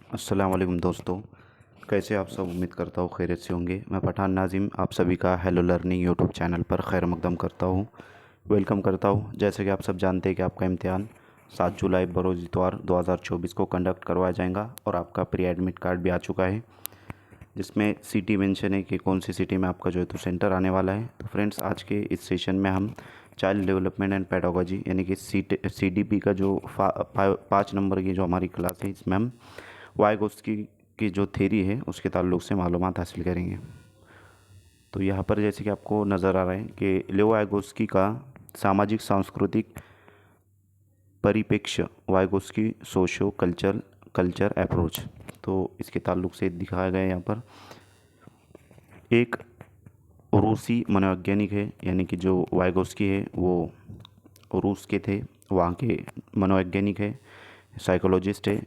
अस्सलाम वालेकुम दोस्तों। कैसे आप सब? उम्मीद करता हूँ खैरियत से होंगे। मैं पठान नाज़िम आप सभी का हेलो लर्निंग यूट्यूब चैनल पर खैर मकदम करता हूँ, वेलकम करता हूँ। जैसे कि आप सब जानते हैं कि आपका इम्तिहान 7 जुलाई बरोज़ इतवार 2024 को कंडक्ट करवाया जाएगा और आपका प्री एडमिट कार्ड भी आ चुका है, जिसमें सिटी मेंशन है कि कौन सी सिटी में आपका जो है तो सेंटर आने वाला है। तो फ्रेंड्स, आज के इस सेशन में हम चाइल्ड डेवलपमेंट एंड पेडागोजी यानी कि CDP का जो 5 नंबर की जो हमारी क्लास है, इसमें हम वाइगोत्स्की की जो थ्योरी है उसके ताल्लुक से मालूमात हासिल करेंगे। तो यहाँ पर जैसे कि आपको नज़र आ रहा है कि लेओ वाइगोत्स्की का सामाजिक सांस्कृतिक परिप्रेक्ष्य, वाइगोत्स्की सोशो कल्चर अप्रोच। तो इसके ताल्लुक से दिखाया गया है यहाँ पर। एक रूसी मनोवैज्ञानिक है, यानी कि जो वाइगोत्स्की है वो रूस के थे, वहाँ के मनोवैज्ञानिक है, साइकोलॉजिस्ट है।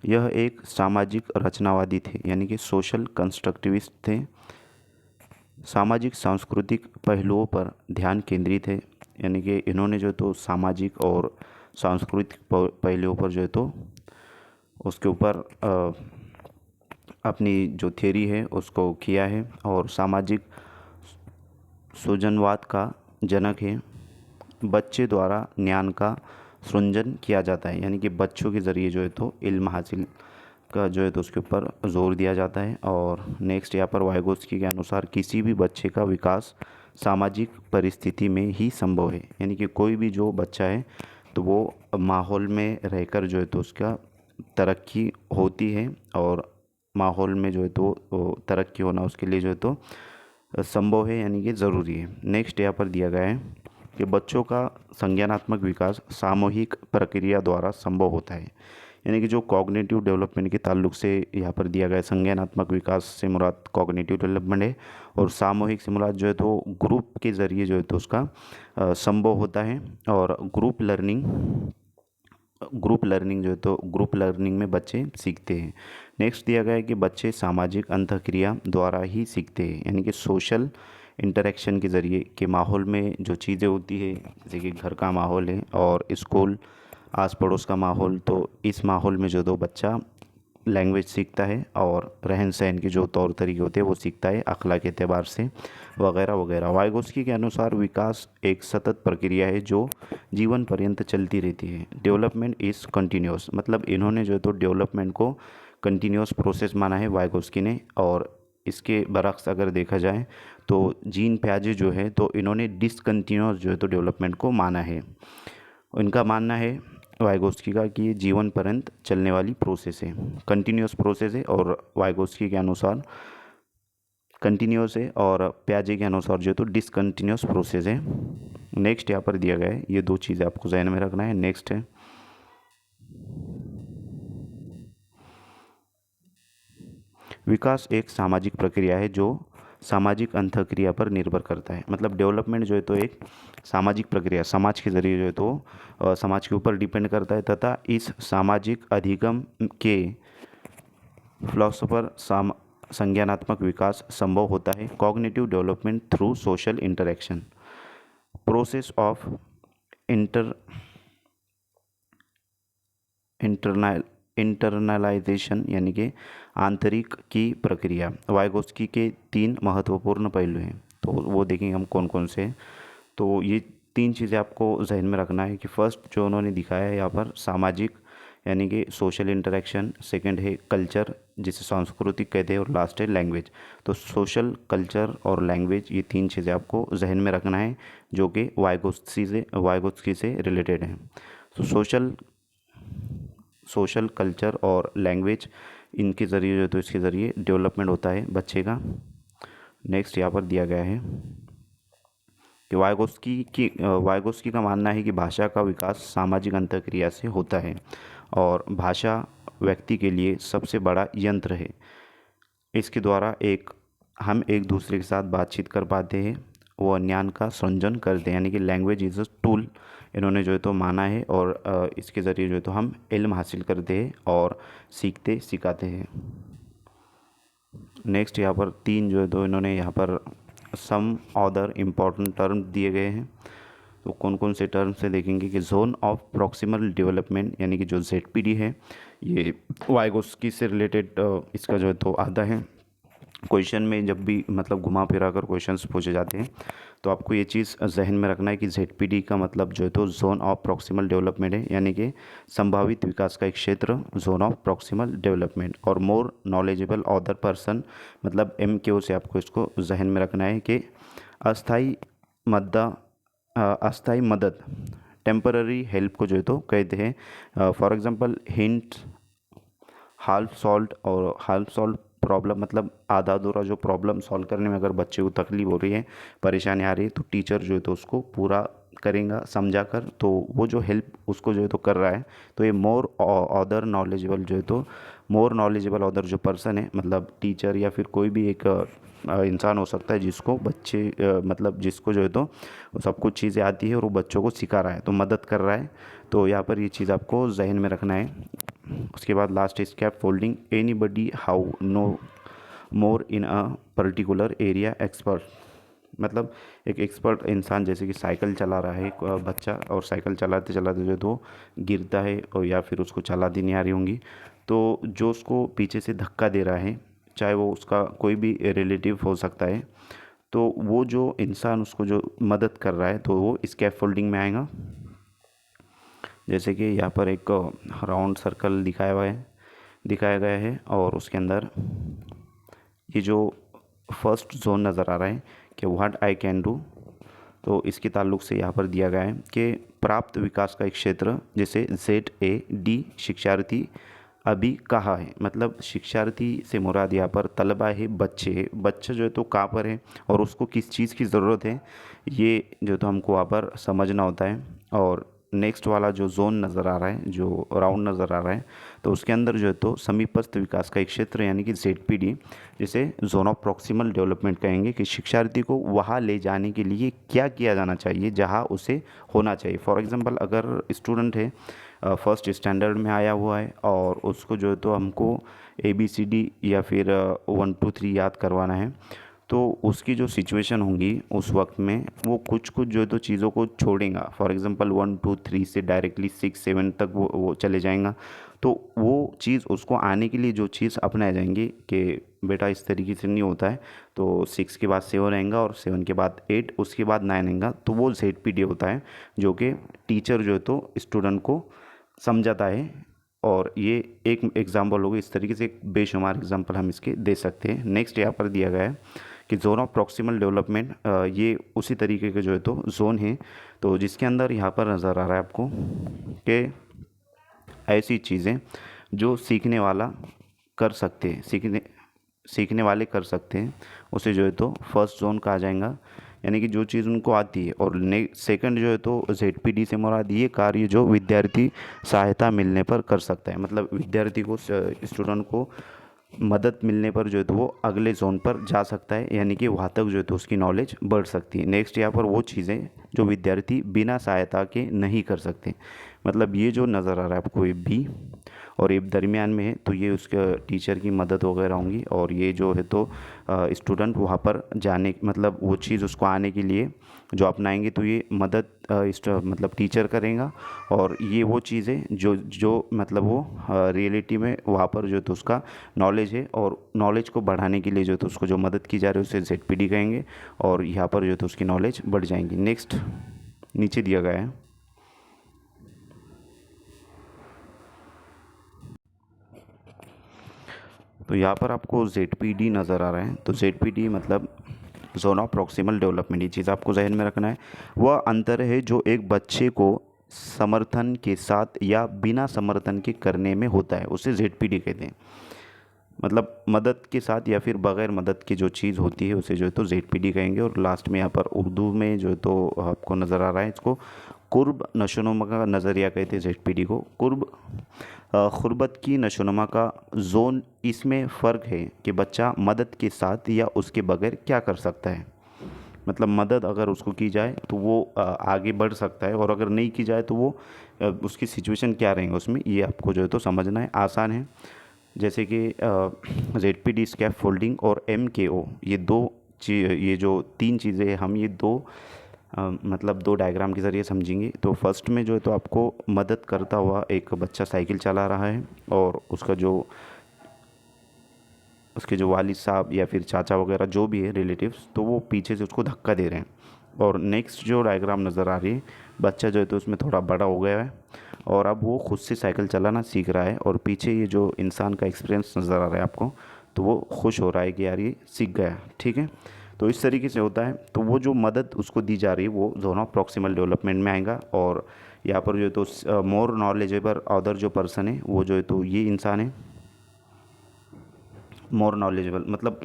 यह एक सामाजिक रचनावादी थे, यानी कि सोशल कंस्ट्रक्टिविस्ट थे। सामाजिक सांस्कृतिक पहलुओं पर ध्यान केंद्रित है, यानी कि इन्होंने जो तो सामाजिक और सांस्कृतिक पहलुओं पर जो है तो उसके ऊपर अपनी जो थ्योरी है उसको किया है। और सामाजिक सृजनवाद का जनक है। बच्चे द्वारा ज्ञान का सृजन किया जाता है, यानी कि बच्चों के ज़रिए जो है तो इल्म हासिल का जो है तो उसके ऊपर जोर दिया जाता है। और नेक्स्ट यहाँ पर वाइगोत्स्की के अनुसार किसी भी बच्चे का विकास सामाजिक परिस्थिति में ही संभव है, यानी कि कोई भी जो बच्चा है तो वो माहौल में रहकर जो है तो उसका तरक्की होती है, और माहौल में जो है तो तरक्की होना उसके लिए जो है तो संभव है, यानी कि ज़रूरी है। नेक्स्ट यहाँ पर दिया गया है कि बच्चों का संज्ञानात्मक विकास सामूहिक प्रक्रिया द्वारा संभव होता है, यानी कि जो कॉग्निटिव डेवलपमेंट के ताल्लुक से यहाँ पर दिया गया है, संज्ञानात्मक विकास से मुराद कॉग्निटिव डेवलपमेंट है, और सामूहिक से मुराद जो है तो ग्रुप के ज़रिए जो है तो उसका संभव होता है। और ग्रुप लर्निंग जो है तो ग्रुप लर्निंग में बच्चे सीखते हैं। नेक्स्ट दिया गया है कि बच्चे सामाजिक अंतःक्रिया द्वारा ही सीखते हैं, यानी कि सोशल इंटरेक्शन के ज़रिए के माहौल में जो चीज़ें होती है, जैसे कि घर का माहौल है और स्कूल आस पड़ोस का माहौल, तो इस माहौल में जो दो बच्चा लैंग्वेज सीखता है और रहन सहन के जो तौर तरीके होते हैं वो सीखता है, अखलाक के एतबार से वगैरह वगैरह। वाइगोत्स्की के अनुसार विकास एक सतत प्रक्रिया है जो जीवन पर्यंत चलती रहती है। डेवलपमेंट इज़ कंटिन्यूस, मतलब इन्होंने जो है तो डेवलपमेंट को कंटिन्यूस प्रोसेस माना है वाइगोत्स्की ने। और इसके बरक्स अगर देखा जाए तो जीन प्याजे जो है तो इन्होंने डिसकंटिन्यूस जो है तो डेवलपमेंट को माना है। इनका मानना है वाइगोत्स्की का कि ये जीवन पर्यंत चलने वाली प्रोसेस है, कंटिन्यूस प्रोसेस है। और वाइगोत्स्की के अनुसार कंटिन्यूस है, और प्याजे के अनुसार जो तो डिसकंटिन्यूस प्रोसेस है। नेक्स्ट यहाँ पर दिया गया है, ये दो चीज़ें आपको जहन में रखना है। नेक्स्ट है विकास एक सामाजिक प्रक्रिया है जो सामाजिक अंतःक्रिया पर निर्भर करता है, मतलब डेवलपमेंट जो है तो एक सामाजिक प्रक्रिया, समाज के ज़रिए जो है तो समाज के ऊपर डिपेंड करता है, तथा इस सामाजिक अधिगम के फिलोसोफर संज्ञानात्मक विकास संभव होता है। Cognitive development through social interaction, process of inter internal internalisation, यानी कि आंतरिक की प्रक्रिया। वाइगोत्स्की के 3 महत्वपूर्ण पहलू हैं, तो वो देखेंगे हम कौन कौन से हैं। तो ये 3 चीज़ें आपको जहन में रखना है कि फर्स्ट जो उन्होंने दिखाया है यहाँ पर सामाजिक, यानी कि सोशल इंटरेक्शन। सेकंड है कल्चर, जिसे सांस्कृतिक कहते हैं, और लास्ट है लैंग्वेज। तो सोशल, कल्चर और लैंग्वेज, ये 3 चीज़ें आपको जहन में रखना है जो कि वाइगोत्स्की से रिलेटेड हैं। तो सोशल कल्चर और लैंग्वेज, इनके ज़रिए जो तो इसके ज़रिए डेवलपमेंट होता है बच्चे का। नेक्स्ट यहाँ पर दिया गया है कि वाइगोत्स्की का मानना है कि भाषा का विकास सामाजिक अंतःक्रिया से होता है, और भाषा व्यक्ति के लिए सबसे बड़ा यंत्र है। इसके द्वारा हम एक दूसरे के साथ बातचीत कर पाते हैं, वो ज्ञान का सृजन करते हैं, यानी कि लैंग्वेज इज़ अ टूल, इन्होंने जो है तो माना है। और इसके ज़रिए जो है तो हम इल्म हासिल करते हैं और सीखते सिखाते हैं। नेक्स्ट यहाँ पर 3 जो है तो इन्होंने यहाँ पर सम अदर इम्पॉर्टेंट टर्म दिए गए हैं। तो कौन कौन से टर्म से देखेंगे कि जोन ऑफ प्रॉक्सिमल डेवलपमेंट यानी कि जो ZPD है ये वाइगोस्की से रिलेटेड इसका जो है तो आता है। क्वेश्चन में जब भी मतलब घुमा फिरा कर क्वेश्चंस पूछे जाते हैं तो आपको ये चीज़ जहन में रखना है कि ZPD का मतलब जो है तो जोन ऑफ प्रॉक्सिमल डेवलपमेंट है, यानी कि संभावित विकास का एक क्षेत्र, जोन ऑफ प्रॉक्सिमल डेवलपमेंट। और मोर नॉलेजेबल अदर पर्सन मतलब MKO से आपको इसको जहन में रखना है कि अस्थाई अस्थाई मदद, टेम्पररी हेल्प को जो है तो कहते हैं। For example hint, half solve और हाल्फ सॉल्व प्रॉब्लम मतलब आधा अधूरा जो प्रॉब्लम सॉल्व करने में अगर बच्चे को तकलीफ हो रही है, परेशानी आ रही है, तो टीचर जो है तो उसको पूरा करेगा समझा कर, तो वो जो हेल्प उसको जो है तो कर रहा है। तो ये मोर अदर नॉलेजेबल जो है तो मोर नॉलेजेबल अदर जो पर्सन है मतलब टीचर या फिर कोई भी एक इंसान हो सकता है जिसको बच्चे मतलब जिसको जो है तो सब कुछ चीज़ें आती है और वो बच्चों को सिखा रहा है, तो मदद कर रहा है। तो यहाँ पर ये चीज़ आपको जहन में रखना है। उसके बाद last scaffolding, anybody how know more in a particular area expert, मतलब एक एक्सपर्ट इंसान जैसे कि साइकिल चला रहा है एक बच्चा, और साइकिल चलाते चलाते जो है तो गिरता है और या फिर उसको चलाती नहीं आ रही होंगी, तो जो उसको पीछे से धक्का दे रहा है, चाहे वो उसका कोई भी रिलेटिव हो सकता है, तो वो जो इंसान उसको जो मदद कर रहा है तो वो स्कैप फोल्डिंग में आएगा। जैसे कि यहाँ पर एक राउंड सर्कल दिखाया गया है और उसके अंदर ये जो फर्स्ट जोन नज़र आ रहा है कि व्हाट आई कैन डू, तो इसके ताल्लुक से यहाँ पर दिया गया है कि प्राप्त विकास का एक क्षेत्र जैसे ZAD शिक्षार्थी अभी कहाँ है, मतलब शिक्षार्थी से मुराद यहाँ पर तलबा है, बच्चा जो है तो कहाँ पर है और उसको किस चीज़ की ज़रूरत है, ये जो तो हमको वहाँ पर समझना होता है। और नेक्स्ट वाला जो जोन नज़र आ रहा है, जो राउंड नज़र आ रहा है, तो उसके अंदर जो है तो समीपस्थ विकास का एक क्षेत्र यानी कि ZPD, जिसे जोन ऑफ प्रॉक्सिमल डेवलपमेंट कहेंगे, कि शिक्षार्थी को वहाँ ले जाने के लिए क्या किया जाना चाहिए जहाँ उसे होना चाहिए। फॉर एग्जांपल अगर स्टूडेंट है फर्स्ट स्टैंडर्ड में आया हुआ है और उसको जो है तो हमको ABCD या फिर 1 2 3 याद करवाना है, तो उसकी जो सिचुएशन होंगी उस वक्त में वो कुछ कुछ जो है तो चीज़ों को छोड़ेगा। फॉर एग्जांपल 1 2 3 से डायरेक्टली 6 7 तक वो चले जाएगा, तो वो चीज़ उसको आने के लिए जो चीज़ अपनाए जाएंगी कि बेटा इस तरीके से नहीं होता है, तो 6 के बाद 7 आएगा और 7 के बाद 8, उसके बाद 9 आएगा, तो वो ZPD होता है जो कि टीचर जो है तो स्टूडेंट को समझाता है। और ये एक एग्जाम्पल होगा, इस तरीके से एक बेशुमार एग्जाम्पल हम इसके दे सकते हैं। नेक्स्ट यहाँ पर दिया गया है कि जोन ऑफ प्रॉक्सिमल डेवलपमेंट, ये उसी तरीके के जो है तो जोन है, तो जिसके अंदर यहाँ पर नज़र आ रहा है आपको कि ऐसी चीज़ें जो सीखने वाले कर सकते हैं, उसे जो है तो फर्स्ट जोन कहा जाएगा, यानी कि जो चीज़ उनको आती है। और सेकंड जो है तो ZPD से मुराद ये कार्य जो विद्यार्थी सहायता मिलने पर कर सकता है, मतलब विद्यार्थी को स्टूडेंट को मदद मिलने पर जो है तो वो अगले जोन पर जा सकता है, यानी कि वहाँ तक जो है तो उसकी नॉलेज बढ़ सकती है। नेक्स्ट यहाँ पर वो चीज़ें जो विद्यार्थी बिना सहायता के नहीं कर सकते, मतलब ये जो नज़र आ रहा है आपको ये B और ये दरमियान में है, तो ये उसके टीचर की मदद वगैरह होंगी। और ये जो है तो स्टूडेंट वहाँ पर जाने मतलब वो चीज़ उसको आने के लिए जो अपनाएंगे, तो ये मदद मतलब टीचर करेगा। और ये वो चीज़ें जो जो मतलब वो रियलिटी में वहाँ पर जो तो उसका नॉलेज है, और नॉलेज को बढ़ाने के लिए जो तो उसको जो मदद की जा रही है उसे ZPD कहेंगे, और यहाँ पर जो तो उसकी नॉलेज बढ़ जाएंगी। नेक्स्ट नीचे दिया गया है, तो यहाँ पर आपको ZPD नज़र आ रहा है, तो ZPD मतलब जोन ऑफ प्रॉक्सिमल डेवलपमेंट, ये चीज़ आपको जहन में रखना है। वह अंतर है जो एक बच्चे को समर्थन के साथ या बिना समर्थन के करने में होता है, उसे ZPD कहते हैं। मतलब मदद के साथ या फिर बग़ैर मदद की जो चीज़ होती है उसे जो है तो ZPD कहेंगे। और लास्ट में यहाँ पर उर्दू में जो है तो आपको नज़र आ रहा है, इसको कुर्ब नशोनुमा का नज़रिया कहते हैं ZPD को। ग़ुरबत की नशोनुमा का जोन, इसमें फ़र्क है कि बच्चा मदद के साथ या उसके बगैर क्या कर सकता है, मतलब मदद अगर उसको की जाए तो वो आगे बढ़ सकता है, और अगर नहीं की जाए तो वो उसकी सिचुएशन क्या रहेंगे उसमें, ये आपको जो है तो समझना है। आसान है, जैसे कि ZPD स्कैप फोल्डिंग और MKO, ये जो 3 चीज़ें हम ये 2 मतलब दो डायग्राम के ज़रिए समझेंगे। तो फर्स्ट में जो है तो आपको मदद करता हुआ एक बच्चा साइकिल चला रहा है और उसके जो वालिद साहब या फिर चाचा वगैरह जो भी है रिलेटिव्स, तो वो पीछे से उसको धक्का दे रहे हैं। और नेक्स्ट जो डायग्राम नज़र आ रही है, बच्चा जो है तो उसमें थोड़ा बड़ा हो गया है और अब वो खुद से साइकिल चलाना सीख रहा है और पीछे ये जो इंसान का एक्सपीरियंस नज़र आ रहा है आपको, तो वो खुश हो रहा है कि यार ये सीख गया। ठीक है, तो इस तरीके से होता है। तो वो जो मदद उसको दी जा रही है वो जोन ऑफ प्रॉक्सिमल डेवलपमेंट में आएगा। और यहाँ पर जो है तो मोर नॉलेजेबल अदर जो पर्सन है वो जो है तो ये इंसान है। मोर नॉलेजेबल मतलब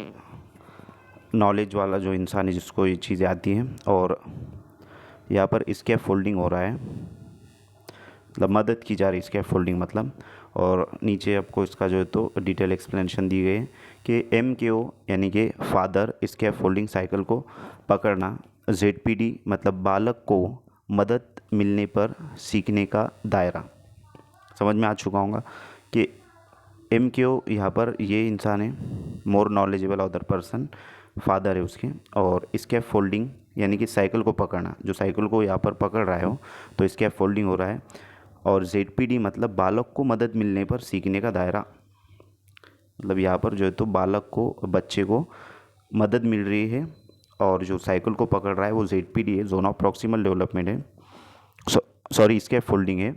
नॉलेज वाला जो इंसान है जिसको ये चीज़ें आती हैं। और यहाँ पर स्कैप फोल्डिंग हो रहा है, मतलब मदद की जा रही है स्कैप फोल्डिंग मतलब। और नीचे आपको इसका जो है तो डिटेल एक्सप्लेनेशन दी गई है कि MKO यानी कि फादर स्कैप फोल्डिंग साइकिल को पकड़ना, ZPD मतलब बालक को मदद मिलने पर सीखने का दायरा। समझ में आ चुका होगा कि MKO यहाँ पर ये इंसान है, more knowledgeable other person, father है उसके। और स्कैप फोल्डिंग यानी कि साइकिल को पकड़ना, जो साइकिल को यहाँ पर पकड़ रहा हो तो स्कैप फोल्डिंग हो रहा है। और ZPD मतलब बालक को मदद मिलने पर सीखने का दायरा, मतलब यहाँ पर जो है तो बालक को, बच्चे को मदद मिल रही है और जो साइकिल को पकड़ रहा है वो ZPD है, जोन ऑफ प्रॉक्सिमल डेवलपमेंट है। सॉरी स्कैप फोल्डिंग है।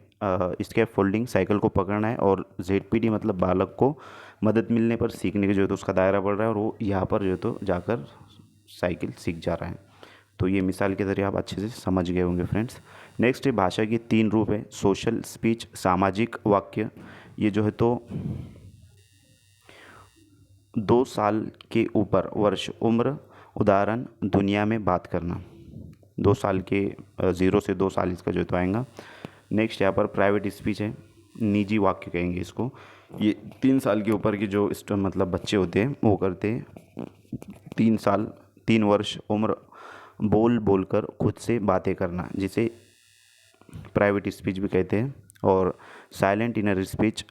स्कैप फोल्डिंग साइकिल को पकड़ना है और ZPD मतलब बालक को मदद मिलने पर सीखने के जो है तो उसका दायरा बढ़ रहा है और वो यहाँ पर जो है तो जाकर साइकिल सीख जा रहा है। तो ये मिसाल के ज़रिए आप अच्छे से समझ गए होंगे फ्रेंड्स। नेक्स्ट है भाषा के 3 रूप है, सोशल स्पीच सामाजिक वाक्य। ये जो है तो 2 साल के ऊपर वर्ष उम्र, उदाहरण दुनिया में बात करना। 2 साल के 0 से 2 साल इसका जो तो आएगा। नेक्स्ट यहाँ पर प्राइवेट स्पीच है, निजी वाक्य कहेंगे इसको। ये 3 साल के ऊपर के जो मतलब बच्चे होते हैं वो करते हैं। 3 वर्ष उम्र बोल बोलकर खुद से बातें करना, जिसे प्राइवेट स्पीच भी कहते हैं। और साइलेंट इनर स्पीच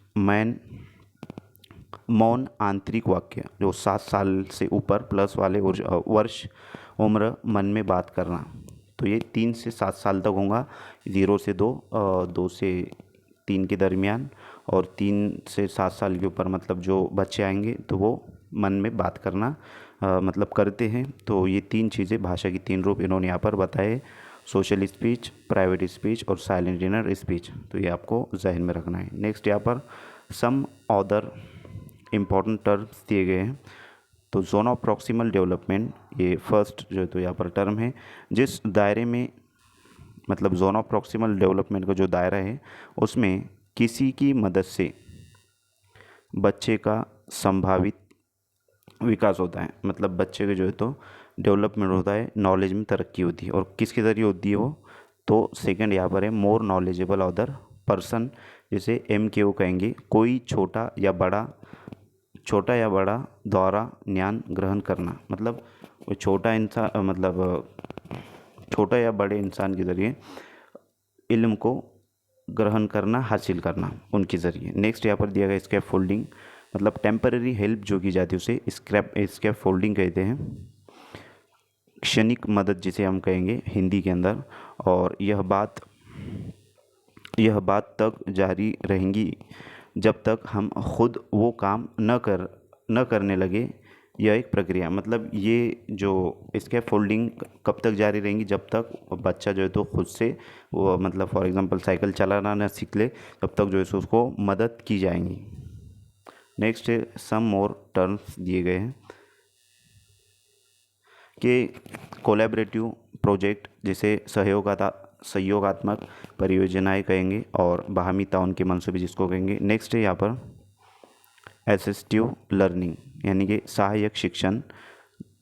मौन आंतरिक वाक्य, जो 7 साल से ऊपर प्लस वाले वर्ष उम्र मन में बात करना। तो ये 3 से 7 साल तक होगा, 0 से 2, 2 से 3 के दरमियान, और 3 से 7 साल के ऊपर मतलब जो बच्चे आएंगे तो वो मन में बात करना मतलब करते हैं। तो ये 3 चीज़ें भाषा की 3 रूप इन्होंने यहाँ पर बताए, सोशल स्पीच, प्राइवेट स्पीच और साइलेंट इनर स्पीच। तो ये आपको जहन में रखना है। नेक्स्ट यहाँ पर सम अदर इम्पॉर्टेंट टर्म्स दिए गए हैं। तो जोन ऑफ प्रॉक्सिमल डेवलपमेंट, ये फर्स्ट जो है तो यहाँ पर टर्म है, जिस दायरे में मतलब जोन ऑफ प्रॉक्सिमल डेवलपमेंट का जो दायरा है उसमें किसी की मदद से बच्चे का संभावित विकास होता है। मतलब बच्चे का जो है तो डेवलपमेंट होता है, नॉलेज में तरक्की होती है। और किसके ज़रिए होती है वो, तो सेकंड यहाँ पर है मोर नॉलेजेबल अदर पर्सन, जिसे MKO कहेंगे, कोई छोटा या बड़ा द्वारा ज्ञान ग्रहण करना। मतलब वो छोटा इंसान मतलब छोटा या बड़े इंसान के ज़रिए इल्म को ग्रहण करना, हासिल करना उनके ज़रिए। नेक्स्ट यहाँ पर दिया गया स्कैप फोल्डिंग, मतलब टेम्पररी हेल्प जो की जाती है उसे स्कैप फोल्डिंग कहते हैं। क्षणिक मदद जिसे हम कहेंगे हिंदी के अंदर। और यह बात तक जारी रहेंगी जब तक हम खुद वो काम न करने लगे। यह एक प्रक्रिया, मतलब ये जो स्कैप फोल्डिंग कब तक जारी रहेंगी, जब तक बच्चा जो है तो खुद से वो मतलब फॉर एग्जांपल साइकिल चलाना न सीख ले, तब तक जो है सो उसको मदद की जाएंगी। नेक्स्ट सम मोर टर्म्स दिए गए हैं कि कोलैबोरेटिव प्रोजेक्ट, जिसे सहयोगात्मक परियोजनाएं कहेंगे, और बाहमी ताउन के मंसूबे जिसको कहेंगे। नेक्स्ट है यहाँ पर असिस्टिव लर्निंग यानी कि सहायक शिक्षण,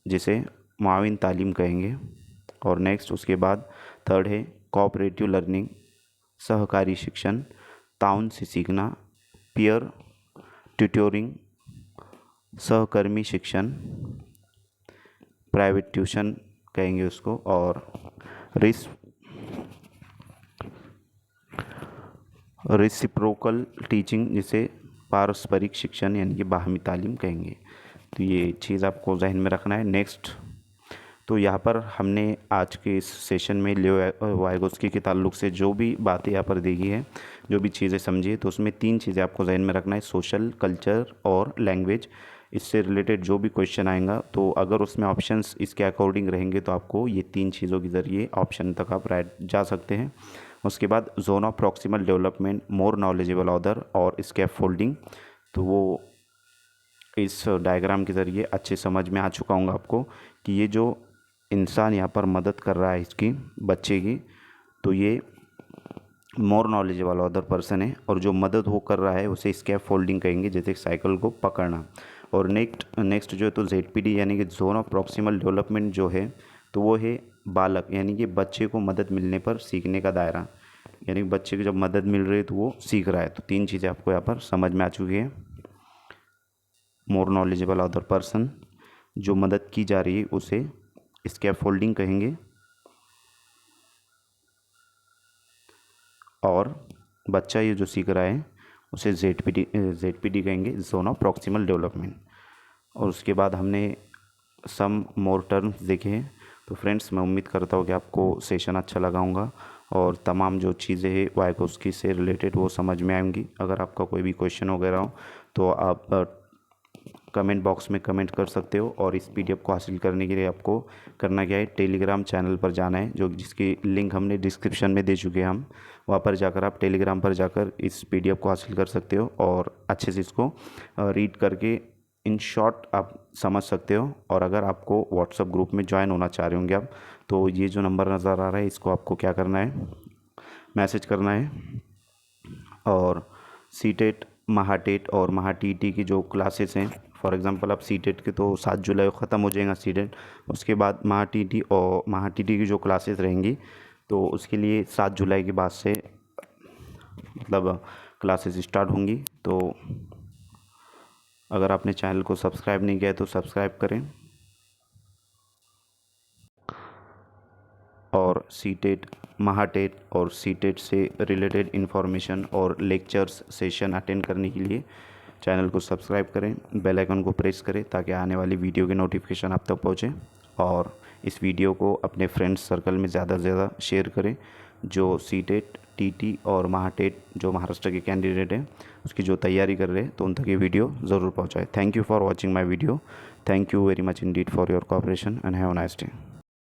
जिसे मुआविन तालीम कहेंगे। और नेक्स्ट उसके बाद थर्ड है कोऑपरेटिव लर्निंग, सहकारी शिक्षण, ताउन से सीखना, पीयर ट्यूटोरिंग, सहकर्मी शिक्षण, प्राइवेट ट्यूशन कहेंगे उसको। और रेसिप्रोकल टीचिंग, जिसे पारस्परिक शिक्षण यानी कि बाहमी तालीम कहेंगे। तो ये चीज़ आपको जहन में रखना है। नेक्स्ट तो यहाँ पर हमने आज के इस सेशन में लियो वाइगोस्की के ताल्लुक से जो भी बातें यहाँ पर दी गई है, जो भी चीज़ें समझी है, तो उसमें 3 चीज़ें आपको जहन में रखना है, सोशल, कल्चर और लैंग्वेज। इससे रिलेटेड जो भी क्वेश्चन आएगा तो अगर उसमें ऑप्शंस इसके अकॉर्डिंग रहेंगे तो आपको ये 3 चीज़ों के ज़रिए ऑप्शन तक आप राइट जा सकते हैं। उसके बाद zone of proximal development, more knowledgeable other और स्कैफोल्डिंग, तो वो इस डायग्राम के ज़रिए अच्छे समझ में आ चुका हूँ आपको कि ये जो इंसान यहाँ पर मदद कर रहा है इसकी बच्चे की, तो ये मोर नॉलेजेबल अदर पर्सन है, और जो मदद वो कर रहा है उसे स्कैप फोल्डिंग कहेंगे, जैसे साइकिल को पकड़ना। और नेक्स्ट जो है तो ZPD यानी कि जोन ऑफ प्रॉक्सिमल डेवलपमेंट जो है तो वो है बालक यानी कि बच्चे को मदद मिलने पर सीखने का दायरा, यानी कि बच्चे को जब मदद मिल रही है तो वो सीख रहा है। तो 3 चीज़ें आपको यहाँ पर समझ में आ चुकी है। मोर नॉलेजेबल अदर पर्सन, जो मदद की जा रही है उसे स्कैफोल्डिंग कहेंगे, और बच्चा ये जो सीख रहा है उसे ZPD कहेंगे, जोन ऑफ प्रॉक्सिमल डेवलपमेंट। और उसके बाद हमने सम मोर टर्म्स देखे हैं। तो फ्रेंड्स, मैं उम्मीद करता हूँ कि आपको सेशन अच्छा लगा होगा और तमाम जो चीज़ें हैं वाइगोस्की से रिलेटेड वो समझ में आएंगी। अगर आपका कोई भी क्वेश्चन वगैरह हो तो आप कमेंट बॉक्स में कमेंट कर सकते हो। और इस PDF को हासिल करने के लिए आपको करना क्या है, टेलीग्राम चैनल पर जाना है, जो जिसकी लिंक हमने डिस्क्रिप्शन में दे चुके हैं हम। वहाँ पर जाकर आप टेलीग्राम पर जाकर इस PDF को हासिल कर सकते हो और अच्छे से इसको रीड करके इन शॉर्ट आप समझ सकते हो। और अगर आपको व्हाट्सएप ग्रुप में ज्वाइन होना चाह रहे होंगे आप, तो ये जो नंबर नज़र आ रहा है इसको आपको क्या करना है, मैसेज करना है। और सीटेट, महाटेट और महाटीटी की जो क्लासेस हैं, फॉर एग्जांपल आप सीटेट के तो 7 जुलाई को ख़त्म हो जाएगा सीटेट, उसके बाद महाटीटी और महाटीटी की जो क्लासेस रहेंगी तो उसके लिए 7 जुलाई के बाद से मतलब क्लासेस स्टार्ट होंगी। तो अगर आपने चैनल को सब्सक्राइब नहीं किया है तो सब्सक्राइब करें, और सीटेट, महाटेट और सीटेट से रिलेटेड इन्फॉर्मेशन और लेक्चर्स सेशन अटेंड करने के लिए चैनल को सब्सक्राइब करें, बेल आइकन को प्रेस करें ताकि आने वाली वीडियो के नोटिफिकेशन आप तक पहुँचे। और इस वीडियो को अपने फ्रेंड्स सर्कल में ज़्यादा से ज़्यादा शेयर करें, जो सीटेट, TT और महाटेट जो महाराष्ट्र के कैंडिडेट हैं उसकी जो तैयारी कर रहे हैं, तो उन तक ये वीडियो ज़रूर पहुँचाए। Thank you for watching my video. Thank you very much Indeed for your cooperation and have a nice day.